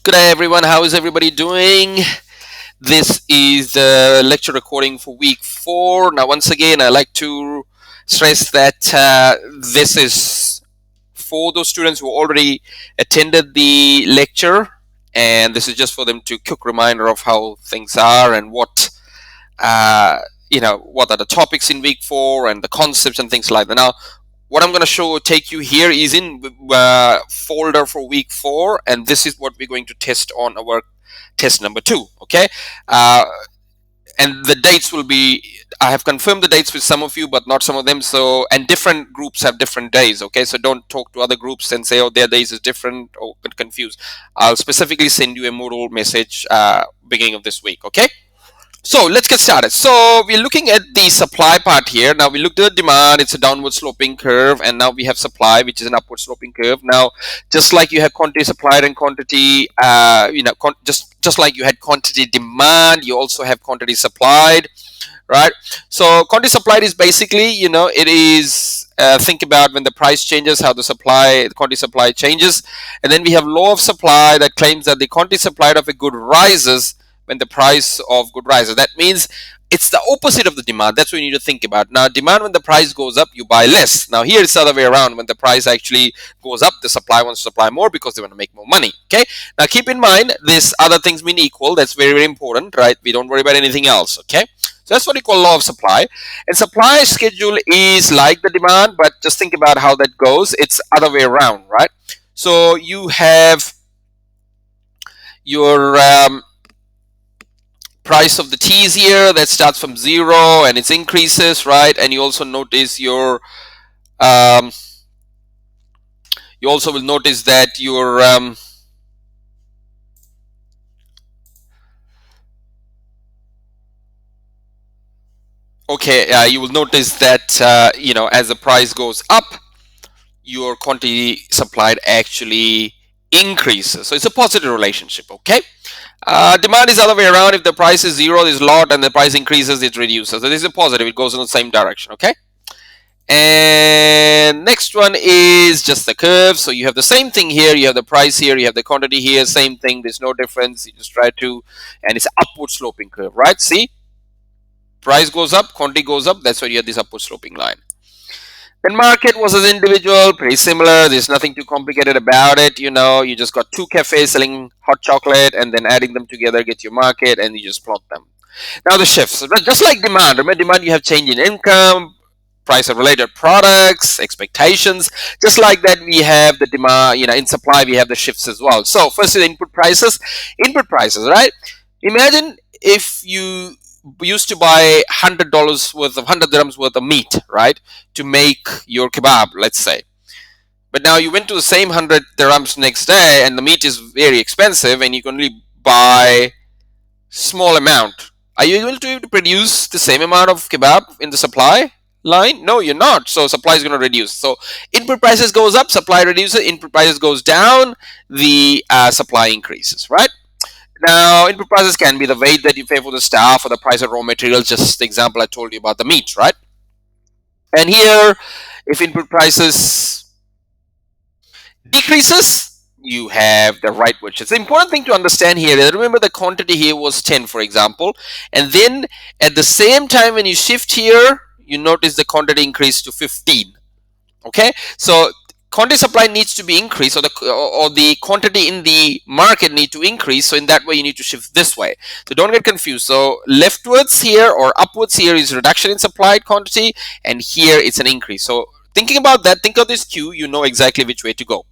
Good day, everyone. How is everybody doing? This is the lecture recording for week 4. Now, once again, I like to stress that this is for those students who already attended the lecture, and this is just for them to quick reminder of how things are and uh, what are the topics in week 4 and the concepts and things like that. Now, what I'm going to take you here is in folder for week 4, and this is what we're going to test on our test number 2. Okay, uh, and the dates will be, I have confirmed the dates with some of you but not some of them, so, and different groups have different days. Okay, so don't talk to other groups and say, oh, their days is different, or get confused. I'll specifically send you a Moodle message beginning of this week. Okay, so let's get started. So we're looking at the supply part here. Now we looked at the demand, it's a downward sloping curve, and now we have supply, which is an upward sloping curve. Now, just like you have quantity supplied and quantity, just like you had quantity demand, you also have quantity supplied, right? So quantity supplied is basically, it is, think about when the price changes, how the quantity supply changes. And then we have law of supply that claims that the quantity supplied of a good rises when the price of good rises. That means it's the opposite of the demand. That's what you need to think about. Now, demand, when the price goes up, you buy less. Now, here it's the other way around. When the price actually goes up, the supply wants to supply more because they want to make more money. Okay. Now, keep in mind, this other things being equal. That's very, very important, right? We don't worry about anything else. Okay. So that's what we call law of supply. And supply schedule is like the demand, but just think about how that goes. It's other way around, right? So you have your price of the teas here that starts from 0 and it increases, right? And you also notice your you also will notice that your you will notice that as the price goes up, your quantity supplied actually increases. So it's a positive relationship. Okay. Demand is the other way around. If the price is 0, there's a lot, and the price increases, it reduces. So this is a positive. It goes in the same direction. Okay. And next one is just the curve. So you have the same thing here. You have the price here. You have the quantity here. Same thing. There's no difference. You just try to, and it's upward sloping curve, right? See, price goes up, quantity goes up. That's why you have this upward sloping line. Then market versus individual, pretty similar. There's nothing too complicated about it. You just got 2 cafes selling hot chocolate, and then adding them together gets your market, and you just plot them. Now the shifts, just like demand. Remember, demand, you have change in income, price of related products, expectations. Just like that, we have the demand. In supply, we have the shifts as well. So first is input prices. Input prices, right? Imagine if you used to buy $100 worth of 100 dirhams worth of meat, right, to make your kebab, let's say. But now you went to the same 100 dirhams next day, and the meat is very expensive, and you can only buy small amount. Are you able to produce the same amount of kebab in the supply line? No, you're not. So supply is going to reduce. So input prices goes up, supply reduces. Input prices goes down, the supply increases, right? Now, input prices can be the weight that you pay for the staff or the price of raw materials, just the example I told you about the meat, right? And here, if input prices decreases, you have the right which. It's the important thing to understand here is, remember, the quantity here was 10, for example, and then at the same time when you shift here, you notice the quantity increased to 15. Okay, so quantity supply needs to be increased, or the quantity in the market need to increase. So in that way, you need to shift this way. So don't get confused. So leftwards here or upwards here is reduction in supplied quantity, and here it's an increase. So thinking about that, think of this Q, you know exactly which way to go.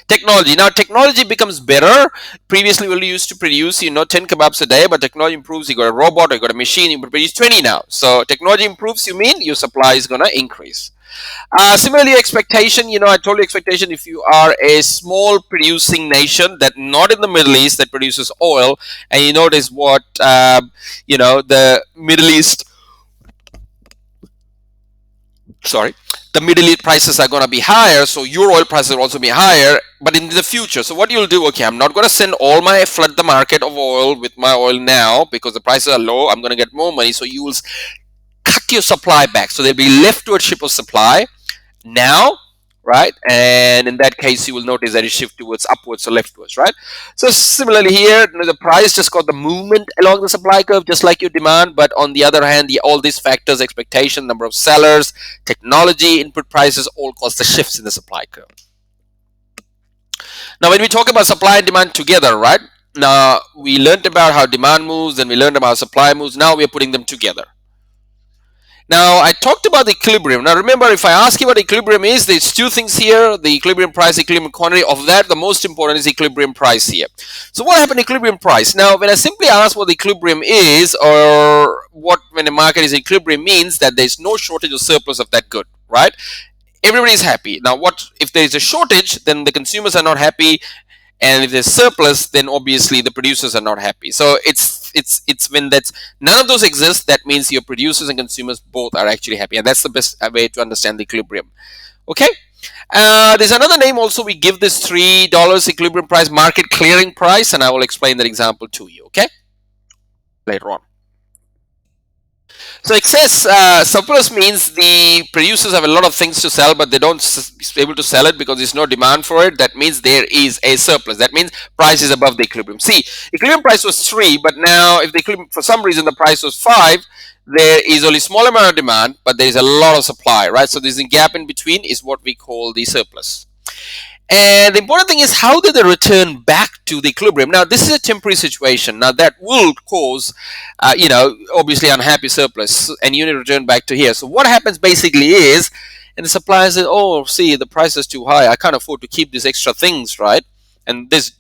Technology. Now technology becomes better. Previously we used to produce 10 kebabs a day, but technology improves. You got a robot, or you got a machine, you produce 20 now. So technology improves, you mean your supply is going to increase. Similarly, expectation, I told you expectation, if you are a small producing nation that not in the Middle East that produces oil, and you notice what the Middle East, the Middle East prices are going to be higher, so your oil prices will also be higher, but in the future. So what you'll do, okay, I'm not going to send flood the market of oil with my oil now because the prices are low. I'm going to get more money, so you will cut your supply back. So there'll be leftward ship of supply now, right? And in that case, you will notice that it shift towards upwards or leftwards, right? So similarly here, the price just got the movement along the supply curve, just like your demand. But on the other hand, all these factors, expectation, number of sellers, technology, input prices, all cause the shifts in the supply curve. Now, when we talk about supply and demand together, right? Now, we learned about how demand moves, and we learned about how supply moves. Now we are putting them together. Now, I talked about the equilibrium. Now, remember, if I ask you what equilibrium is, there's two things here: the equilibrium price, equilibrium quantity. Of that, the most important is equilibrium price here. So, what happened to equilibrium price? Now, when I simply ask what the equilibrium is, or what when a market is equilibrium, means that there's no shortage or surplus of that good, right? Everybody is happy. Now, what if there is a shortage? Then the consumers are not happy, and if there's surplus, then obviously the producers are not happy. So it's when that's none of those exist, that means your producers and consumers both are actually happy, and that's the best way to understand the equilibrium. Okay. There's another name also. We give this $3 equilibrium price, market clearing price, and I will explain that example to you. Okay, later on. So excess surplus means the producers have a lot of things to sell, but they don't able to sell it because there's no demand for it. That means there is a surplus. That means price is above the equilibrium. See, equilibrium price was 3, but now if the equilibrium, for some reason the price was 5, there is only small amount of demand, but there is a lot of supply, right? So there's a gap in between is what we call the surplus. And the important thing is, how do they return back to the equilibrium? Now, this is a temporary situation. Now, that will cause, obviously unhappy surplus, and you need to return back to here. So what happens basically is, and the supplier says, oh, see, the price is too high. I can't afford to keep these extra things, right? And this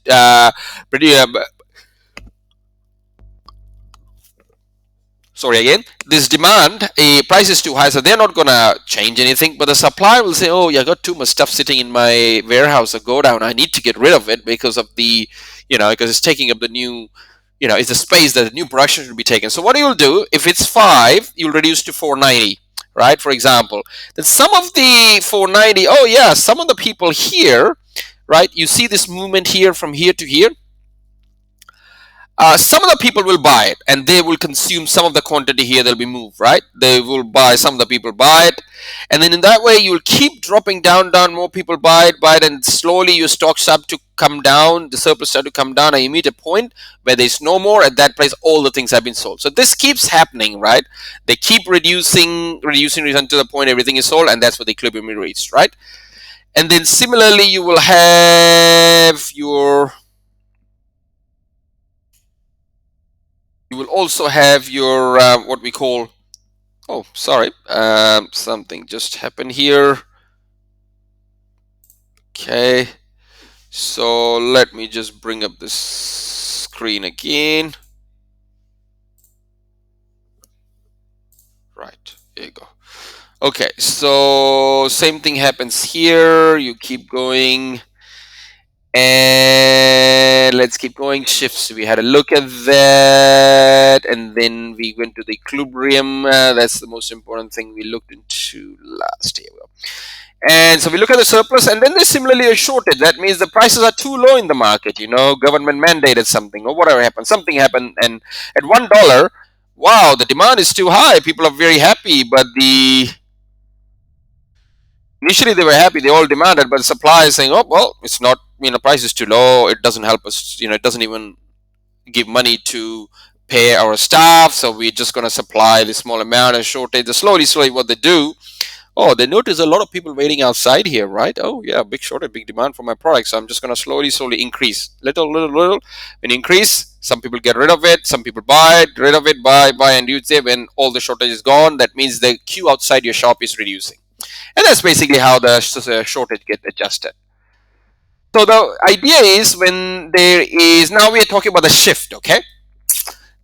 this demand, a price is too high, so they're not gonna change anything, but the supplier will say, oh, yeah, I got too much stuff sitting in my warehouse or go down, I need to get rid of it because of the, because it's taking up the new, it's the space that the new production should be taken. So what you'll do, if it's 5, you'll reduce to 490, right, for example. Then some of the 490, oh yeah, some of the people here, right, you see this movement here from here to here. Some of the people will buy it, and they will consume some of the quantity here. They'll be moved, right? They will buy, some of the people buy it, and then in that way you'll keep dropping down. More people buy it, and slowly your stocks start to come down. The surplus start to come down, and you meet a point where there's no more. At that place, all the things have been sold. So this keeps happening, right? They keep reducing to the point everything is sold, and that's what the equilibrium is reached, right? And then similarly, you will have your you will also have your what we call, oh sorry, something just happened here. Okay, so let me just bring up this screen again. Right, there you go. Okay, so same thing happens here. You keep going, and let's keep going. Shifts, we had a look at that, and then we went to the equilibrium. That's the most important thing we looked into last year. And so we look at the surplus, and then there's similarly a shortage. That means the prices are too low in the market. Government mandated something or whatever happened. Something happened, and at $1, wow, the demand is too high. People are very happy, but initially they were happy. They all demanded, but the supply is saying, oh well, it's not. Price is too low. It doesn't help us. It doesn't even give money to pay our staff. So we're just going to supply the small amount of shortage. Slowly, what they do. Oh, they notice a lot of people waiting outside here, right? Oh yeah, big shortage, big demand for my product. So I'm just going to slowly increase, little. When increase, some people get rid of it, some people buy it, rid of it, buy, and you say when all the shortage is gone, that means the queue outside your shop is reducing, and that's basically how the shortage gets adjusted. So the idea is, when there is, now we are talking about the shift, okay?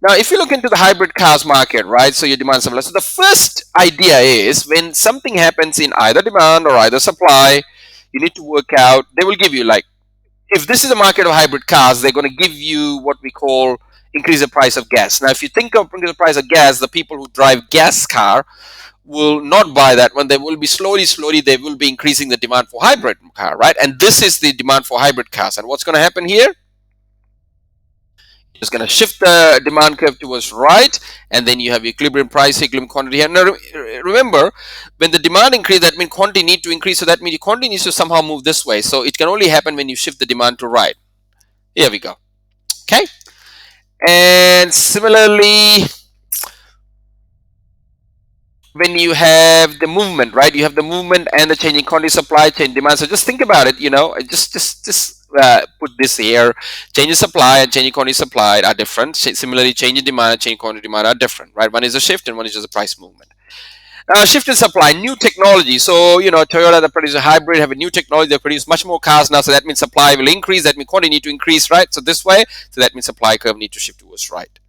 Now, if you look into the hybrid cars market, right, so your demand supply. So the first idea is, when something happens in either demand or either supply, you need to work out, they will give you, like, if this is a market of hybrid cars, they're going to give you what we call increase the price of gas. Now, if you think of increase the price of gas, the people who drive gas car will not buy that one. They will be slowly, they will be increasing the demand for hybrid car, right? And this is the demand for hybrid cars. And what's going to happen here? It's going to shift the demand curve towards right, and then you have equilibrium price, equilibrium quantity here. Now remember, when the demand increase, that means quantity need to increase, so that means the quantity needs to somehow move this way. So it can only happen when you shift the demand to right. Here we go. Okay. And similarly, when you have the movement, right? You have the movement and the changing quantity, supply, change demand. So just think about it. Just put this here. Change in supply and changing quantity supplied are different. Similarly, change in demand and change quantity demand are different, right? One is a shift and one is just a price movement. Shift in supply, new technology. So Toyota that produces a hybrid have a new technology. They produce much more cars now. So that means supply will increase. That means quantity need to increase, right? So this way. So that means supply curve need to shift towards right.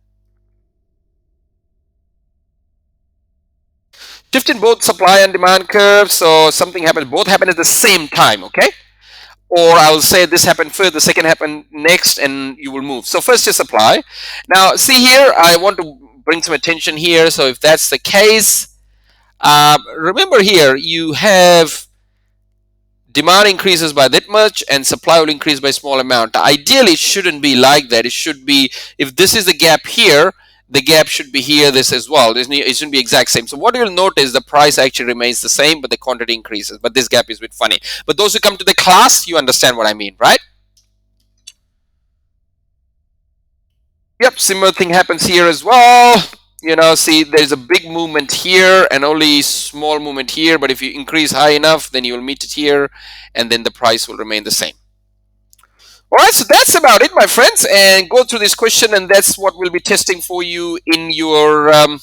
Shift in both supply and demand curves. So something happens, both happen at the same time, okay? Or I will say this happened first, the second happened next, and you will move. So first is supply. Now see here, I want to bring some attention here. So if that's the case, remember here you have demand increases by that much and supply will increase by a small amount. Ideally, it shouldn't be like that. It should be, if this is the gap here, the gap should be here, this as well. It shouldn't be exact same. So what you'll notice, the price actually remains the same, but the quantity increases. But this gap is a bit funny. But those who come to the class, you understand what I mean, right? Yep, similar thing happens here as well. See, there's a big movement here and only small movement here. But if you increase high enough, then you will meet it here, and then the price will remain the same. All right, so that's about it, my friends, and go through this question, and that's what we'll be testing for you in your. I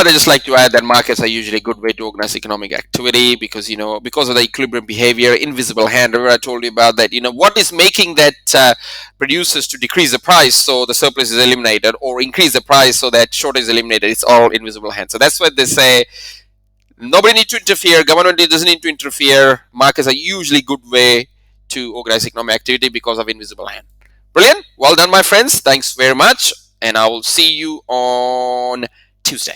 just like to add that markets are usually a good way to organize economic activity because because of the equilibrium behavior, invisible hand. Remember I told you about that. What is making that producers to decrease the price so the surplus is eliminated, or increase the price so that shortage is eliminated? It's all invisible hand. So that's what they say. Nobody needs to interfere. Government doesn't need to interfere. Markets are usually good way to organize economic activity because of invisible hand. Brilliant. Well done, my friends. Thanks very much. And I will see you on Tuesday.